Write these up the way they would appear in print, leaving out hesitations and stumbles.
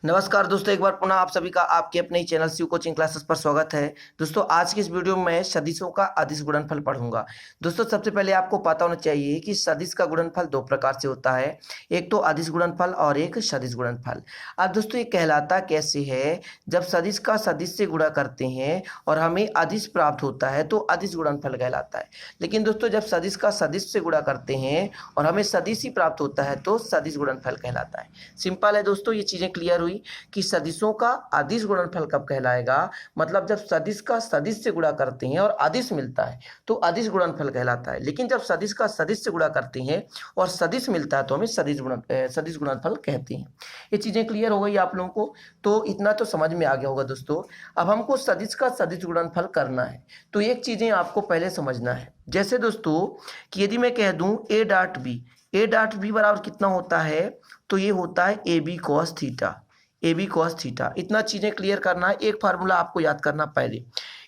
नमस्कार दोस्तों, एक बार पुनः आप सभी का आपके अपने ही चैनल शिव कोचिंग क्लासेस पर स्वागत है। दोस्तों आज की इस वीडियो में मैं सदिशों का अदिश गुणनफल पढ़ूंगा। दोस्तों सबसे पहले आपको पता होना चाहिए कि सदिश का गुणनफल दो प्रकार से होता है, एक तो अदिश गुणनफल और एक सदिश गुणनफल। अब दोस्तों ये कहलाता कैसे है, जब सदिश का सदिश से गुणा करते हैं और हमें अदिश प्राप्त होता है तो अदिश गुणनफल कहलाता है। लेकिन दोस्तों जब सदिश का सदिश से गुणा करते हैं और हमें सदिश ही प्राप्त होता है तो सदिश गुणनफल कहलाता है। सिंपल है दोस्तों, ये चीजें क्लियर हुई कि सदिशों का अदिश गुणनफल कब कहलाएगा, मतलब जब सदिश का सदिश से गुणा करते हैं और अदिश मिलता है तो अदिश गुणनफल कहलाता है। लेकिन जब सदिश का सदिश से गुणा करते हैं और सदिश मिलता है तो हमें सदिश गुणनफल कहते हैं। ये चीजें क्लियर हो गई आप लोगों को, तो इतना तो समझ में आ गया होगा दोस्तों। अब हमको सदिश का सदिश गुणनफल करना है तो एक चीजें आपको पहले समझना है। जैसे दोस्तों कि यदि मैं कह दूं ए डॉट बी बराबर कितना होता है, तो ये होता है ए बी कॉस थीटा। इतना चीजें क्लियर करना है। एक फार्मूला आपको याद करना पहले,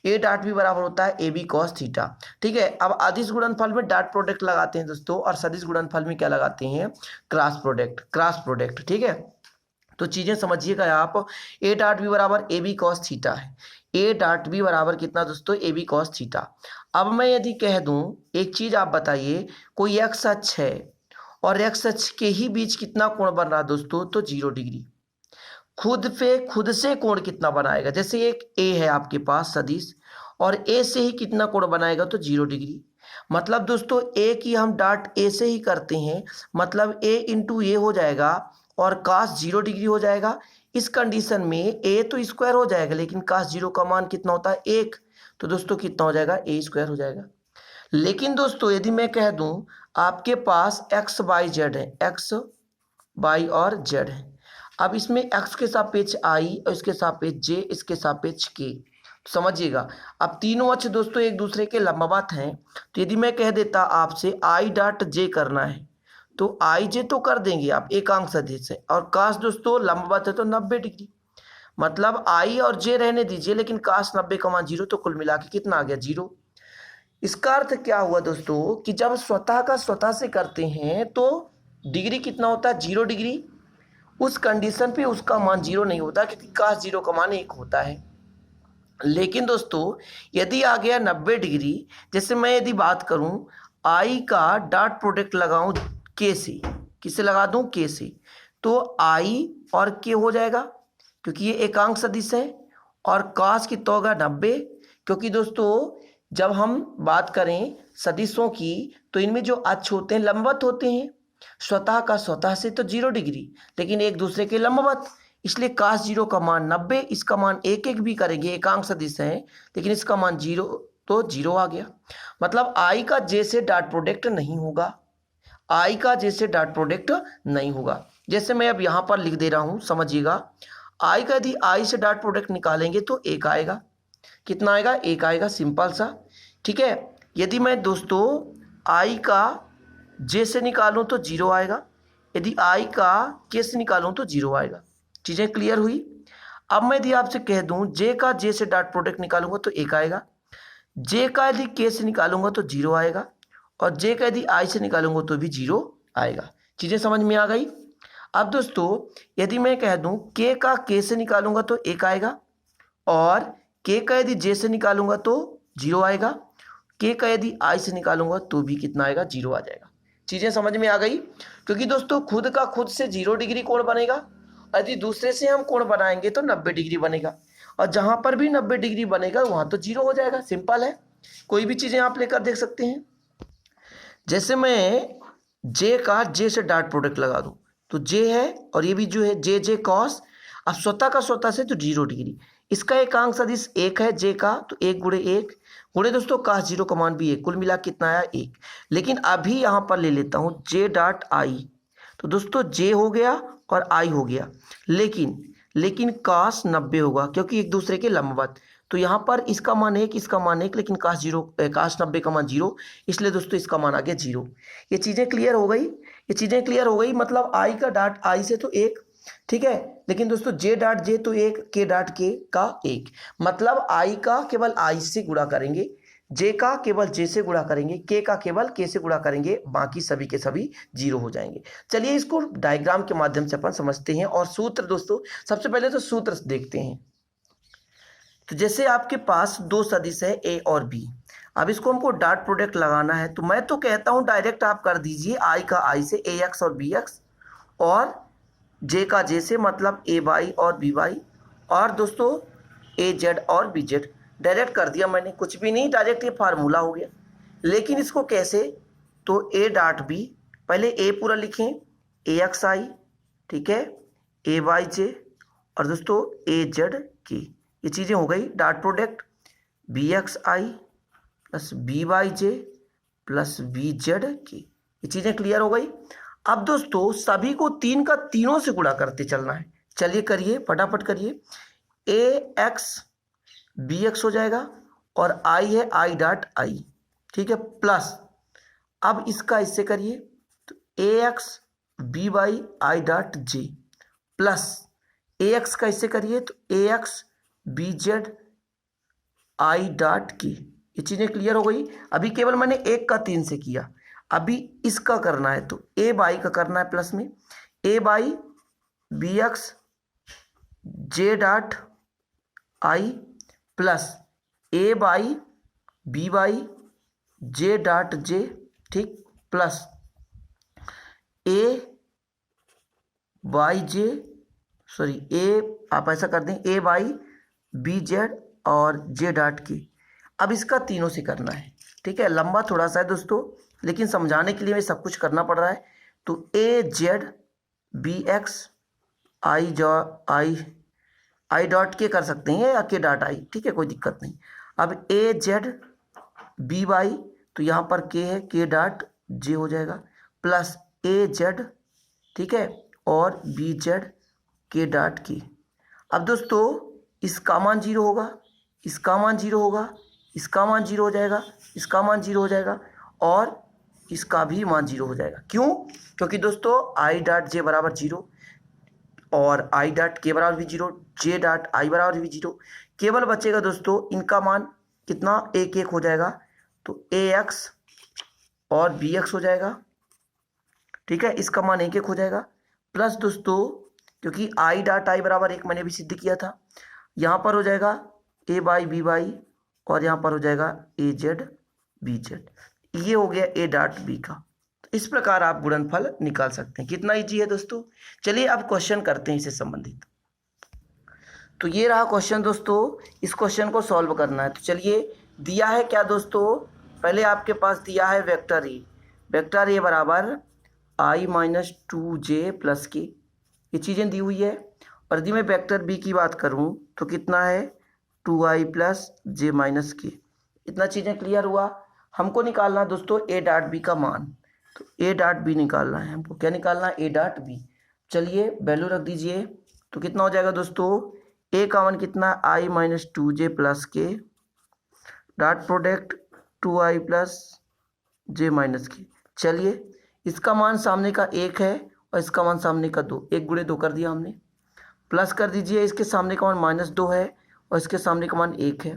ए डॉट बी बराबर होता है ए बी कॉस थीटा। ठीक है, अब अदिश गुणनफल में डॉट प्रोडक्ट लगाते हैं दोस्तों, और सदिश गुणनफल में क्या लगाते हैं, क्रॉस प्रोडक्ट। ठीक है, तो चीजें समझिएगा आप। ए डॉट बी बराबर ए बी कॉस थीटा है। ए डॉट बी बराबर कितना दोस्तों, ए बी कॉस थीटा। अब मैं यदि कह दूं एक चीज, आप बताइए, कोई एक्स अक्ष है और एक्स अक्ष के ही बीच कितना कोण बन रहा है दोस्तों, तो 0 डिग्री। खुद से कोण कितना बनाएगा, जैसे एक ए है आपके पास सदिश और ए से ही कितना कोण बनाएगा, तो 0 डिग्री। मतलब दोस्तों ए की हम डॉट ए से ही करते हैं, मतलब ए इंटू ए हो जाएगा और कास 0 डिग्री हो जाएगा। इस कंडीशन में ए तो स्क्वायर हो जाएगा, लेकिन कास 0 का मान कितना होता है, 1। तो दोस्तों कितना हो जाएगा, ए स्क्वायर हो जाएगा। लेकिन दोस्तों यदि मैं कह दूं आपके पास एक्स वाई जेड है, एक्स वाई और जेड है। अब इसमें x के सापेक्ष i और इसके सापेक्ष j, इसके सापेक्ष k। तो समझिएगा, अब तीनों अक्ष दोस्तों एक दूसरे के लंबवत हैं। तो यदि मैं कह देता आपसे i डॉट j करना है तो i j तो कर देंगे आप, एकांक सदिश है, और काश दोस्तों लंबवत है तो 90 डिग्री। मतलब i और j रहने दीजिए, लेकिन काश 90 का मान 0, तो कुल मिला के कितना आ गया, 0। इसका अर्थ क्या हुआ दोस्तों कि जब स्वतः का स्वतः से करते हैं तो डिग्री कितना होता है, 0 डिग्री। उस कंडीशन पे उसका मान 0 नहीं होता, क्योंकि काश 0 का मान 1 होता है। लेकिन दोस्तों यदि आ गया 90 डिग्री, जैसे मैं यदि बात करूं आई का डॉट प्रोडक्ट लगाऊं के से, किसे लगा दूं, के से, तो आई और के हो जाएगा, क्योंकि ये एकांक सदिश है। और काश कितना होगा, 90, क्योंकि दोस्तों जब हम बात करें सदिशों की तो इनमें जो अक्ष होते हैं लंबवत होते हैं। स्वतः का स्वतः से तो 0 डिग्री, लेकिन एक दूसरे के लंबवत, इसलिए काश 0 का मान 90, इसका मान 1 भी करेंगे, एकांक सदिश है, लेकिन इसका मान 0, तो 0 आ गया। मतलब आई का जे से डॉट प्रोडक्ट नहीं होगा, आई का जे से डॉट प्रोडक्ट नहीं होगा। जैसे मैं अब यहां पर लिख दे रहा हूं, समझिएगा, आई का यदि आई से डॉट प्रोडक्ट निकालेंगे तो 1 आएगा। कितना आएगा, 1 आएगा, सिंपल सा। ठीक है, यदि मैं दोस्तों आई का जे से निकालूं तो 0 आएगा, यदि आई का के से निकालूं तो 0 आएगा। चीजें क्लियर हुई। अब मैं यदि आपसे कह दूं जे का जे से डॉट प्रोडक्ट निकालूंगा तो 1 आएगा, जे का यदि के से निकालूंगा तो 0 आएगा, और जे का यदि आई से निकालूंगा तो भी 0 आएगा। चीजें समझ में आ गई। अब दोस्तों यदि मैं कह दूं के का के से निकालूंगा तो 1 आएगा, और के का यदि जे से निकालूंगा तो 0 आएगा, के का यदि आई से निकालूंगा तो भी कितना आएगा, 0 आ जाएगा। चीजें समझ में आ गई, क्योंकि दोस्तों खुद का खुद से 0 डिग्री कोण बनेगा, यदि दूसरे से हम कोण बनाएंगे तो 90 डिग्री बनेगा, और जहां पर भी 90 डिग्री बनेगा वहां तो 0 हो जाएगा। सिंपल है, कोई भी चीजें आप लेकर देख सकते हैं। जैसे मैं जे का जे से डॉट प्रोडक्ट लगा दूं तो जे है, और ये भी जो है जे जे कॉस, अब स्वतः का स्वतः से तो 0 डिग्री, इसका एकांक सदिश 1 है जे का, तो 1 गुणे 1 गुणे दोस्तों काश 0 का मान भी 1, कुल मिला कितना आया, 1। लेकिन अभी यहां पर ले लेता हूं जे डॉट आई, तो दोस्तों जे हो गया और आई हो गया, लेकिन काश 90 होगा, क्योंकि एक दूसरे के लंबवत। तो यहाँ पर इसका मान 1, इसका मान 1, लेकिन काश 90 का मान 0, इसलिए दोस्तों इसका मान आ गया 0। ये चीजें क्लियर हो गई। मतलब आई का डॉट आई से तो 1, ठीक है, लेकिन दोस्तों जे डॉट जे तो 1, के डॉट के का 1, मतलब आई का केवल आई से गुणा करेंगे, जे का केवल जे से गुणा करेंगे, के का केवल के से गुणा करेंगे, बाकी सभी के सभी जीरो हो जाएंगे। चलिए इसको डायग्राम के माध्यम से अपन समझते हैं और सूत्र दोस्तों सबसे पहले तो सूत्र देखते हैं। तो जैसे आपके पास दो सदिश है ए और बी, अब इसको हमको डॉट प्रोडक्ट लगाना है, तो मैं तो कहता हूं डायरेक्ट आप कर दीजिए आई का आई से ए एक्स और बी एक्स, और जे का जे से मतलब ए वाई और बी वाई, और दोस्तों ए जेड और बी जेड। डायरेक्ट कर दिया मैंने, कुछ भी नहीं, डायरेक्ट ये फार्मूला हो गया। लेकिन इसको कैसे, तो ए डॉट बी, पहले ए पूरा लिखें, ए एक्स आई, ठीक है, ए वाई जे, और दोस्तों ए जेड की, ये चीज़ें हो गई। डॉट प्रोडक्ट बी एक्स आई प्लस बी वाई जे प्लस बी जेड की, ये चीज़ें क्लियर हो गई। अब दोस्तों सभी को तीन का तीनों से गुणा करते चलना है। चलिए करिए, फटाफट करिए। ए एक्स बी एक्स हो जाएगा और आई है आई डॉट आई, ठीक है, प्लस अब इसका इससे करिए, तो a x b y i dot j plus a x का इससे करिए तो a x b z i dot की, ये चीज़ें क्लियर हो गई। अभी केवल मैंने एक का तीन से किया, अभी इसका करना है तो ए बाई का करना है प्लस में, a by b x j dot i plus a by b y j dot j, ठीक, plus a y j, sorry a, आप ऐसा कर दें ए वाई बी जेड और जे डॉट की। अब इसका तीनों से करना है, ठीक है, लंबा थोड़ा सा है दोस्तों, लेकिन समझाने के लिए मैं सब कुछ करना पड़ रहा है। तो ए जेड बी एक्स आई जो आई डॉट के कर सकते हैं या के डॉट आई, ठीक है, कोई दिक्कत नहीं। अब ए जेड बी वाई, तो यहाँ पर के है, के डॉट जे हो जाएगा, प्लस ए जेड, ठीक है, और बी जेड के डॉट की। अब दोस्तों इसका मान जीरो होगा, इसका मान जीरो होगा, इसका मान जीरो हो जाएगा, इसका मान जीरो हो जाएगा, और इसका भी मान जीरो हो जाएगा। क्यों? क्योंकि दोस्तों आई डॉट जे बराबर जीरो और आई डॉट के बराबर भी जीरो, जे डॉट आई बराबर भी जीरो। केवल बचेगा दोस्तों इनका मान कितना, एक एक हो जाएगा, तो ए एक्स और बी एक्स हो जाएगा, ठीक है, इसका मान एक एक हो जाएगा, प्लस दोस्तों क्योंकि आई डॉट आई बराबर एक मैंने भी सिद्ध किया था, यहाँ पर हो जाएगा ए बाई बी वाई और यहाँ पर हो जाएगा ए जेड बी जेड। ये हो गया ए डॉट बी का। तो इस प्रकार आप गुणनफल निकाल सकते हैं। कितना इजी है दोस्तों। चलिए अब क्वेश्चन करते हैं इससे संबंधित। तो ये रहा क्वेश्चन दोस्तों, इस क्वेश्चन को सॉल्व करना है। तो चलिए दिया है क्या दोस्तों, पहले आपके पास दिया है वेक्टर ए बराबर आई माइनस टू जे प्लस के, ये चीज़ें दी हुई है। और यदि मैं वेक्टर बी की बात करूं तो कितना है, two I plus J minus K. इतना चीज़ें क्लियर हुआ। हमको निकालना है दोस्तों ए डॉट बी का मान, तो ए डॉट बी निकालना है हमको। क्या निकालना है, ए डॉट बी। चलिए वैल्यू रख दीजिए, तो कितना हो जाएगा दोस्तों, ए का मान कितना, I minus two J plus K dot product two I plus J minus K. चलिए इसका मान सामने का एक है और इसका मान सामने का दो, एक गुणे दो कर दिया हमने, प्लस कर दीजिए इसके सामने का मान माइनस दो है और इसके सामने का मान एक है,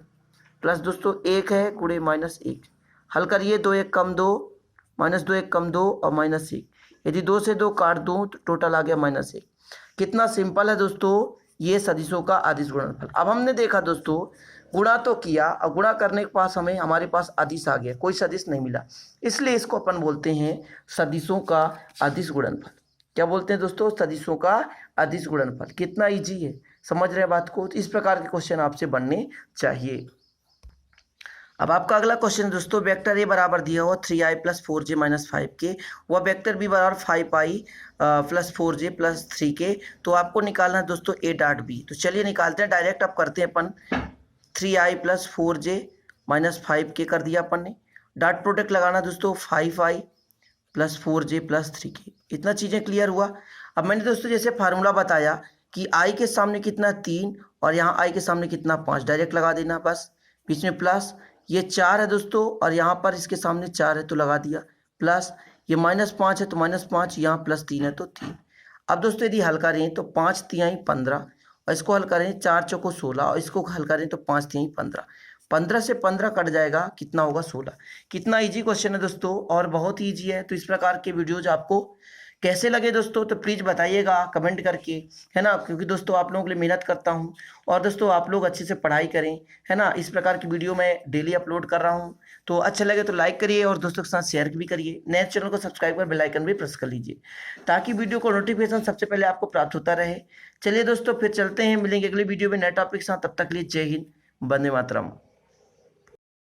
प्लस दोस्तों एक है गुणे माइनस एक। हल करिए, दो एक कम दो, माइनस दो एक कम दो और माइनस एक। यदि दो से दो काट दूँ तो टोटल आ गया माइनस एक। कितना सिंपल है दोस्तों ये सदिशों का अदिश गुणनफल। अब हमने देखा दोस्तों गुणा तो किया और गुणा करने के पास हमारे पास अदिश आ गया, कोई सदिश नहीं मिला, इसलिए इसको अपन बोलते हैं सदिशों का अदिश गुणनफल। क्या बोलते हैं दोस्तों, सदिशों का अदिश गुणनफल। कितना इजी है, समझ रहे हैं बात को। तो इस प्रकार के क्वेश्चन आपसे बनने चाहिए। अब आपका अगला क्वेश्चन दोस्तों, वेक्टर ए बराबर दिया हुआ 3i प्लस 4j माइनस 5 के, वह वेक्टर बी बराबर 5i प्लस 4j प्लस 3 के। तो आपको निकालना है दोस्तों ए डॉट बी। तो चलिए निकालते हैं, डायरेक्ट आप करते हैं अपन। 3i प्लस 4j माइनस 5 के कर दिया अपन ने। डॉट प्रोडक्ट लगाना दोस्तों 5i प्लस 4j प्लस 3 के। इतना चीज़ें क्लियर हुआ। अब मैंने दोस्तों जैसे फार्मूला बताया कि i के सामने कितना 3 और यहाँ i के सामने कितना 5, डायरेक्ट लगा देना बस, बीच में प्लस, ये 4 है दोस्तों और यहाँ पर इसके सामने 4 है तो लगा दिया, प्लस ये -5 है तो -5, यहाँ प्लस 3 है तो 3। अब दोस्तों यदि हल करें तो 5 तिहाई 15 और इसको हल करें 4 चौको 16 और इसको हल करें तो 5 तिहाई 15। 15 से 15 कट जाएगा, कितना होगा 16। कितना इजी क्वेश्चन है दोस्तों, और बहुत ही इजी है। तो इस प्रकार के वीडियोज आपको कैसे लगे दोस्तों, तो प्लीज़ बताइएगा कमेंट करके, है ना, क्योंकि दोस्तों आप लोगों के लिए मेहनत करता हूँ। और दोस्तों आप लोग अच्छे से पढ़ाई करें, है ना। इस प्रकार की वीडियो मैं डेली अपलोड कर रहा हूँ। तो अच्छा लगे तो लाइक करिए और दोस्तों के साथ शेयर भी करिए। नए चैनल को सब्सक्राइब कर बेल आइकन भी प्रेस कर लीजिए, ताकि वीडियो को नोटिफिकेशन सबसे पहले आपको प्राप्त होता रहे। चलिए दोस्तों फिर चलते हैं, मिलेंगे अगली वीडियो में नए टॉपिक के साथ। तब तक के लिए जय हिंद, वंदे मातरम।